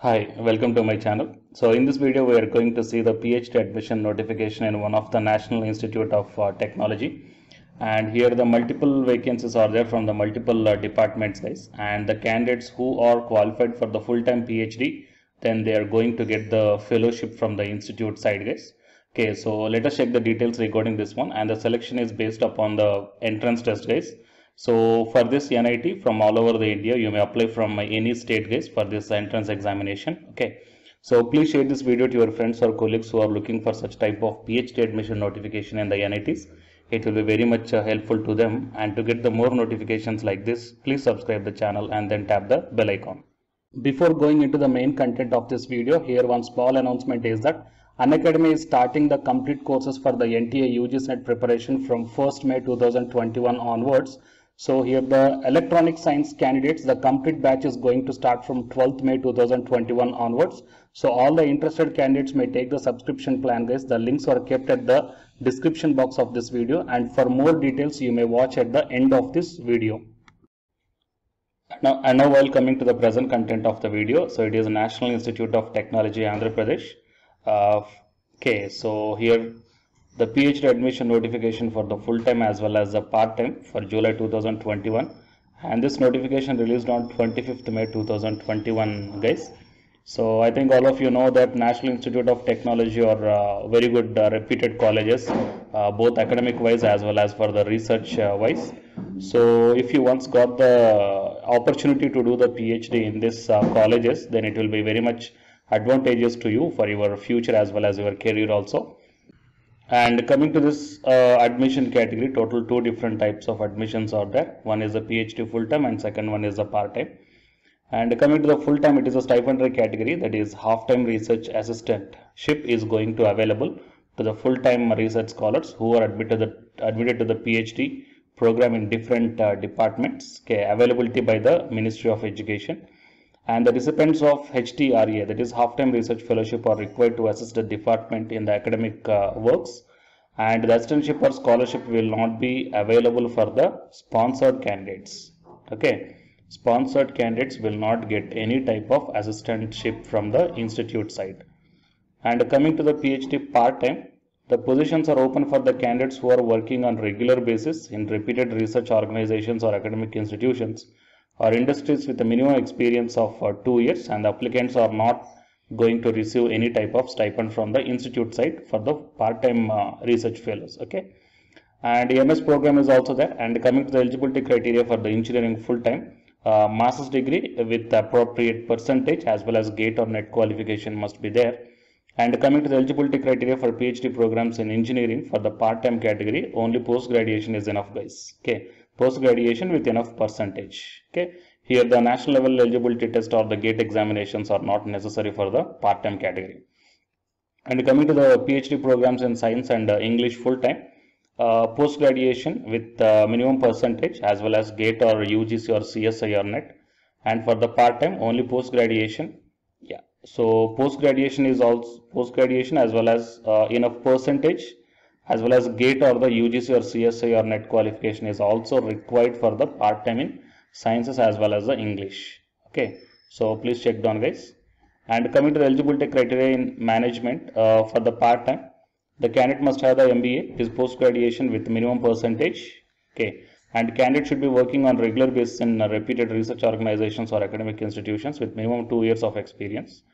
Hi, welcome to my channel. So in this video, we are going to see the PhD admission notification in one of the National Institute of Technology. And here the multiple vacancies are there from the multiple departments, guys. And the candidates who are qualified for the full-time PhD, then they are going to get the fellowship from the institute side, guys. Okay, so let us check the details regarding this one. And the selection is based upon the entrance test, guys. So for this NIT from all over the India, you may apply from any state, guys, for this entrance examination. Okay. So please share this video to your friends or colleagues who are looking for such type of PhD admission notification in the NITs. It will be very much helpful to them. And to get the more notifications like this, please subscribe the channel and then tap the bell icon. Before going into the main content of this video, here one small announcement is that Unacademy is starting the complete courses for the NTA UG NET preparation from 1st May 2021 onwards. So here the electronic science candidates, the complete batch is going to start from 12th May 2021 onwards. So all the interested candidates may take the subscription plan, guys. The links are kept at the description box of this video, and for more details you may watch at the end of this video. Now while coming to the present content of the video, so it is National Institute of Technology, Andhra Pradesh. Okay, so here the PhD admission notification for the full-time as well as the part-time for July 2021, and this notification released on 25th May 2021, guys. So I think all of you know that National Institute of Technology are very good reputed colleges, both academic wise as well as for the research wise. So if you once got the opportunity to do the PhD in these colleges, then it will be very much advantageous to you for your future as well as your career also. And coming to this admission category, total two different types of admissions are there. One is a PhD full-time and second one is a part-time. And coming to the full-time, it is a stipendary category, that is half-time research assistantship is going to available to the full-time research scholars who are admitted to the PhD program in different departments. Okay, availability by the Ministry of Education. And the recipients of HTRA, that is half-time research fellowship, are required to assist the department in the academic works, and the assistantship or scholarship will not be available for the sponsored candidates. Okay, sponsored candidates will not get any type of assistantship from the institute side. And coming to the PhD part-time, the positions are open for the candidates who are working on regular basis in repeated research organizations or academic institutions or industries with a minimum experience of 2 years, and the applicants are not going to receive any type of stipend from the institute side for the part-time research fellows. Okay, and the MS program is also there. And coming to the eligibility criteria for the engineering full-time, master's degree with appropriate percentage as well as GATE or NET qualification must be there. And coming to the eligibility criteria for PhD programs in engineering for the part-time category, only post-graduation is enough, guys. Okay, post-graduation with enough percentage. Okay, here the national level eligibility test or the GATE examinations are not necessary for the part-time category. And coming to the PhD programs in science and English full-time, post-graduation with minimum percentage as well as GATE or UGC or CSI or NET. And for the part-time, only post-graduation. Yeah, so post-graduation is also post-graduation as well as enough percentage as well as GATE or the UGC or CSI or NET qualification is also required for the part-time in sciences as well as the English. Okay, so please check down, guys. And coming to the eligibility criteria in management for the part-time, the candidate must have the MBA, it is post-graduation with minimum percentage. Okay, and candidate should be working on regular basis in repeated research organizations or academic institutions with minimum 2 years of experience.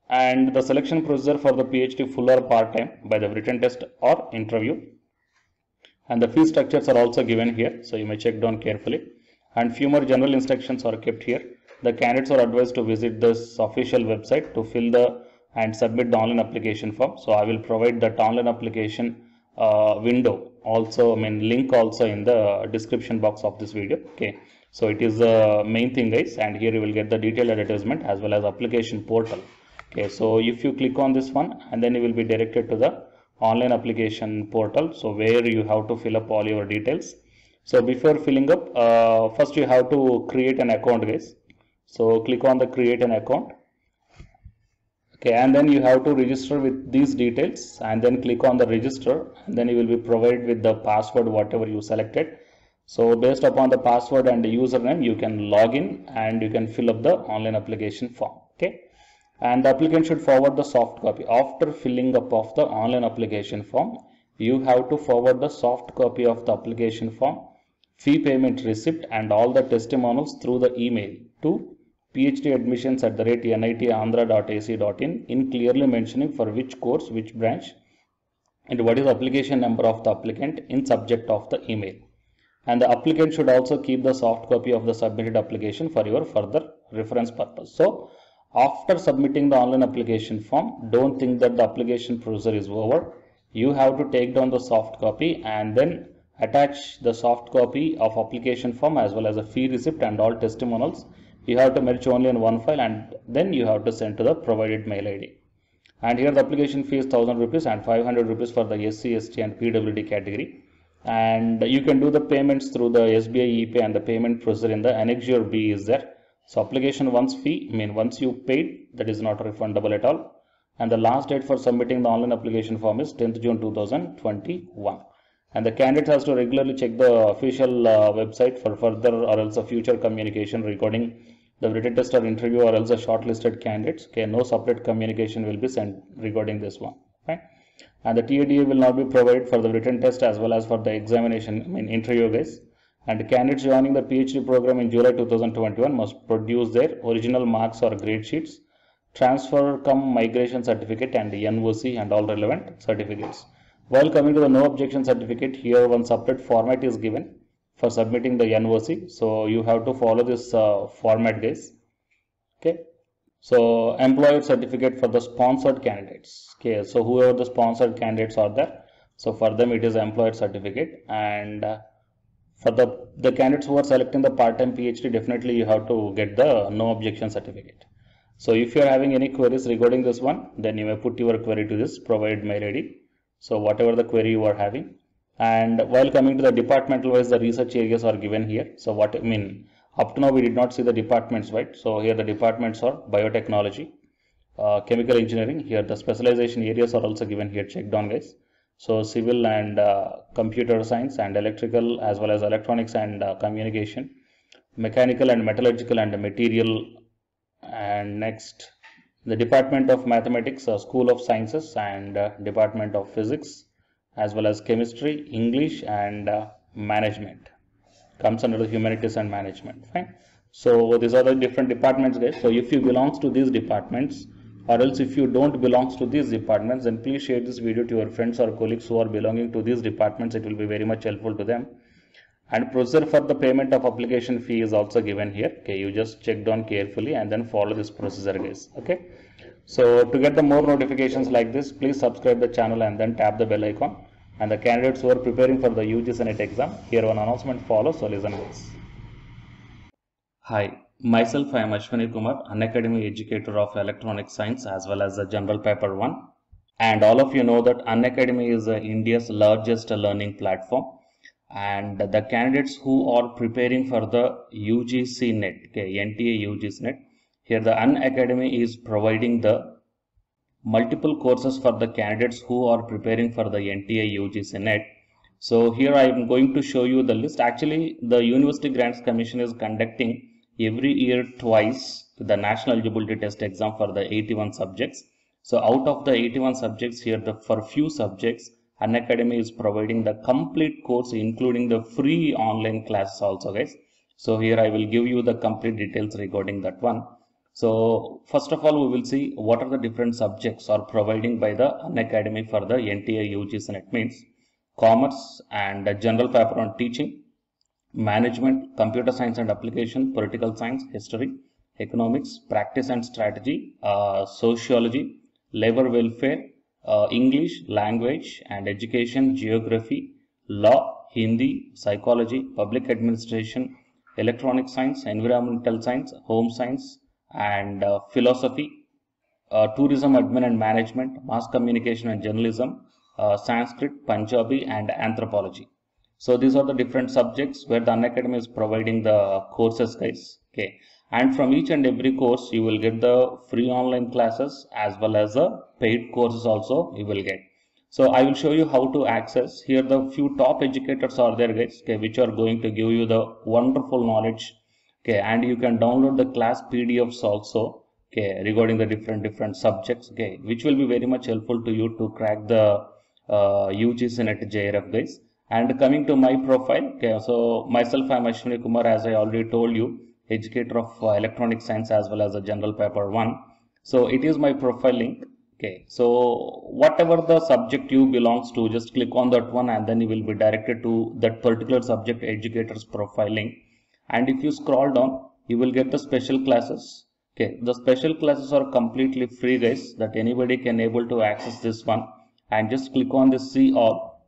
And the selection procedure for the PhD full or part-time by the written test or interview. And the fee structures are also given here, so you may check down carefully. And few more general instructions are kept here. The candidates are advised to visit this official website to fill the and submit the online application form. So I will provide that online application window also, link also in the description box of this video. Okay, so it is the main thing, guys, and here you will get the detailed advertisement as well as application portal. Okay, so if you click on this one, and then you will be directed to the online application portal, so where you have to fill up all your details. So before filling up, first you have to create an account, guys. So click on the create an account. Okay, and then you have to register with these details, and then click on the register, and then you will be provided with the password whatever you selected. So based upon the password and the username, you can log in and you can fill up the online application form. Okay, and the applicant should forward the soft copy after filling up of the online application form. You have to forward the soft copy of the application form, fee payment receipt, and all the testimonials through the email to phdatmissions@nitandhra.ac.in in clearly mentioning for which course, which branch, and what is the application number of the applicant in subject of the email. And the applicant should also keep the soft copy of the submitted application for your further reference purpose. So after submitting the online application form, don't think that the application procedure is over. You have to take down the soft copy and then attach the soft copy of application form as well as a fee receipt and all testimonials. You have to merge only in one file and then you have to send to the provided mail ID. And here the application fee is 1000 rupees and 500 rupees for the SC, ST and PWD category. And you can do the payments through the SBI ePay, and the payment procedure in the Annexure B is there. So application once fee, once you paid, that is not refundable at all. And the last date for submitting the online application form is 10th June 2021. And the candidate has to regularly check the official website for further or else a future communication regarding the written test or interview or else a shortlisted candidates. Okay, no separate communication will be sent regarding this one. Right? And the TADA will not be provided for the written test as well as for the examination, interview guys. And the candidates joining the PhD program in July 2021 must produce their original marks or grade sheets, transfer cum migration certificate and NOC and all relevant certificates. While coming to the no objection certificate, here one separate format is given for submitting the NOC. So you have to follow this format guys. Okay. So employer certificate for the sponsored candidates. Okay. So whoever the sponsored candidates are there, so for them it is employer certificate. And for the candidates who are selecting the part-time PhD, definitely you have to get the no objection certificate. So if you are having any queries regarding this one, then you may put your query to this provided mail ID. So whatever the query you are having. And while coming to the departmental wise, the research areas are given here. So what up to now we did not see the departments, right? So here the departments are biotechnology, chemical engineering. Here the specialization areas are also given here, checked on guys. So civil and computer science and electrical as well as electronics and communication, mechanical and metallurgical and material. And next the Department of Mathematics, School of Sciences, and Department of Physics as well as Chemistry, English and Management comes under the Humanities and Management. Fine. So these are the different departments guys. So if you belongs to these departments, or else if you don't belongs to these departments, then please share this video to your friends or colleagues who are belonging to these departments. It will be very much helpful to them. And procedure for the payment of application fee is also given here. Okay, you just check down carefully and then follow this procedure guys. Okay, so to get the more notifications like this, please subscribe the channel and then tap the bell icon. And the candidates who are preparing for the UGC NET exam, here one announcement follows, so listen guys. Hi, myself I am Ashwani Kumar, Unacademy educator of electronic science as well as the general paper 1. And all of you know that Unacademy is India's largest learning platform. And the candidates who are preparing for the UGC NET, okay, NTA UGC NET, here the Unacademy is providing the multiple courses for the candidates who are preparing for the NTA UGC NET. So here I am going to show you the list. Actually, the University Grants Commission is conducting every year twice the National Eligibility Test exam for the 81 subjects. So out of the 81 subjects here, for few subjects, Unacademy is providing the complete course including the free online classes also guys. So here I will give you the complete details regarding that one. So first of all, we will see what are the different subjects are providing by the Unacademy for the NTA UGC NET, means commerce and general paper on teaching, management, computer science and application, political science, history, economics, practice and strategy, sociology, labor welfare, English, language and education, geography, law, Hindi, psychology, public administration, electronic science, environmental science, home science and philosophy, tourism admin and management, mass communication and journalism, Sanskrit, Punjabi and anthropology. So these are the different subjects where the Unacademy is providing the courses guys. Okay. And from each and every course you will get the free online classes as well as the paid courses also you will get. So I will show you how to access. Here the few top educators are there guys, okay, which are going to give you the wonderful knowledge. Okay, and you can download the class PDFs also okay, regarding the different subjects, okay, which will be very much helpful to you to crack the UGC NET JRF, guys. And coming to my profile, okay, so myself, I'm Ashwini Kumar, as I already told you, educator of electronic science as well as a general paper 1. So it is my profile link. Okay, so whatever the subject you belongs to, just click on that one and then you will be directed to that particular subject educator's profile link. And if you scroll down, you will get the special classes. Okay, the special classes are completely free, guys, that anybody can able to access this one. And just click on this see all.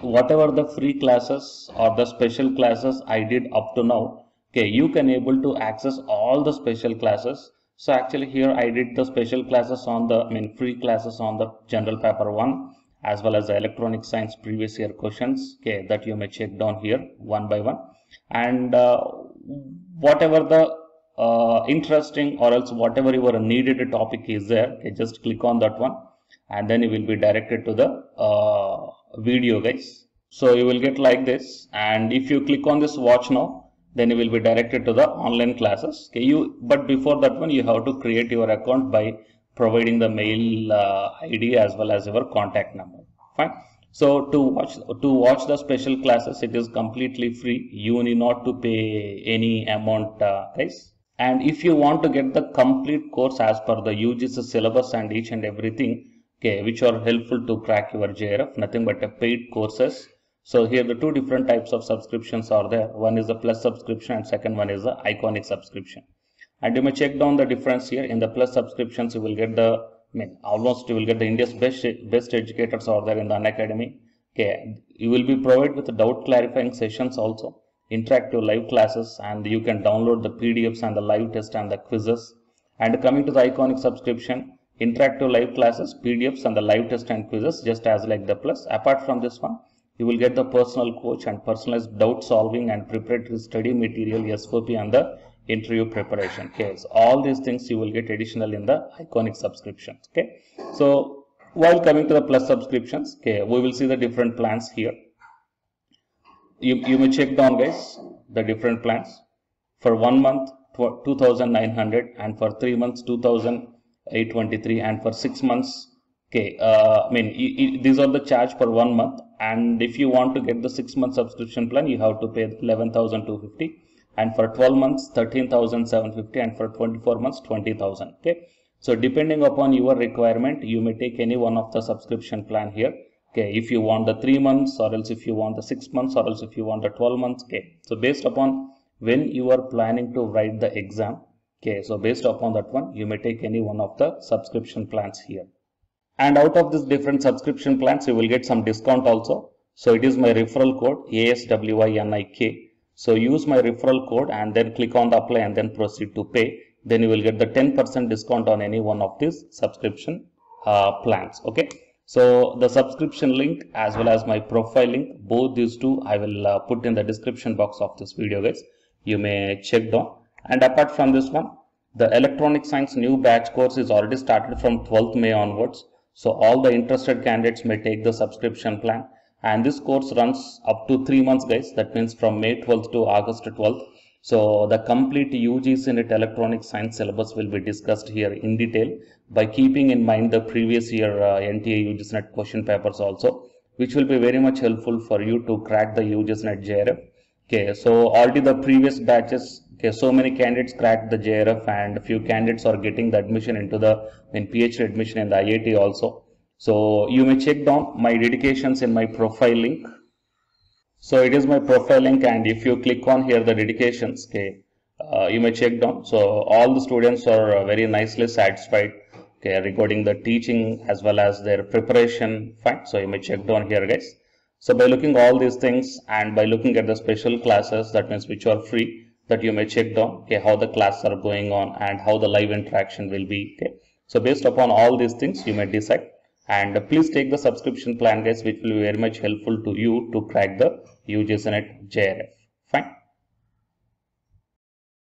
Whatever the free classes or the special classes I did up to now, okay, you can able to access all the special classes. So actually here I did the special classes on the free classes on the general paper 1 as well as the electronic science previous year questions, okay, that you may check down here one by one. And whatever the interesting or else whatever your needed topic is there, okay, just click on that one and then you will be directed to the video, guys. So you will get like this, and if you click on this watch now, then you will be directed to the online classes. Okay, but before that one, you have to create your account by providing the mail ID as well as your contact number. Fine. So to watch the special classes, it is completely free. You need not to pay any amount, guys. And if you want to get the complete course as per the UGC syllabus and each and everything, okay, which are helpful to crack your JRF, nothing but a paid courses. So here the two different types of subscriptions are there. One is the plus subscription and second one is the iconic subscription. And you may check down the difference here. In the plus subscriptions, you will get the almost you will get the India's best educators are there in the Unacademy. Okay, you will be provided with doubt clarifying sessions also, interactive live classes, and you can download the PDFs and the live test and the quizzes. And coming to the iconic subscription, interactive live classes, PDFs and the live test and quizzes just as like the plus. Apart from this one, you will get the personal coach and personalized doubt solving and preparatory study material, SOP, and the interview preparation. Okay, so all these things you will get additional in the iconic subscriptions. Okay, so while coming to the plus subscriptions, okay, we will see the different plans here. You may check down, guys, the different plans. For 1 month 2,900, and for 3 months 2,823, and for 6 months. Okay, these are the charge per 1 month, and if you want to get the 6-month subscription plan, you have to pay 11,250, and for 12 months 13,750, and for 24 months 20,000. Okay, so depending upon your requirement, you may take any one of the subscription plan here. Okay, if you want the 3 months, or else if you want the 6 months, or else if you want the 12 months. Okay, so based upon when you are planning to write the exam, okay, so based upon that one, you may take any one of the subscription plans here. And out of this different subscription plans, you will get some discount also. So it is my referral code ASWINIK. So use my referral code and then click on the apply and then proceed to pay. Then you will get the 10% discount on any one of these subscription plans. Okay. So the subscription link as well as my profile link, both these two I will put in the description box of this video, guys. You may check down. And apart from this one, the electronic science new batch course is already started from 12th May onwards. So all the interested candidates may take the subscription plan, and this course runs up to 3 months, guys. That means from May 12th to August 12th. So the complete UGC NET electronic science syllabus will be discussed here in detail by keeping in mind the previous year NTA UGC NET question papers also, which will be very much helpful for you to crack the UGC NET JRF. Okay, so already the previous batches, okay, so many candidates cracked the JRF, and a few candidates are getting the admission into the PhD admission in the IIT also. So you may check down my dedications in my profile link. So it is my profile link, and if you click on here the dedications, okay, you may check down. So all the students are very nicely satisfied, okay, regarding the teaching as well as their preparation. Fine. So you may check down here, guys. So by looking all these things and by looking at the special classes, that means which are free, that you may check down, okay, how the classes are going on and how the live interaction will be. Okay, so based upon all these things, you may decide. And please take the subscription plan, guys, which will be very much helpful to you to crack the UGC NET JRF. Fine.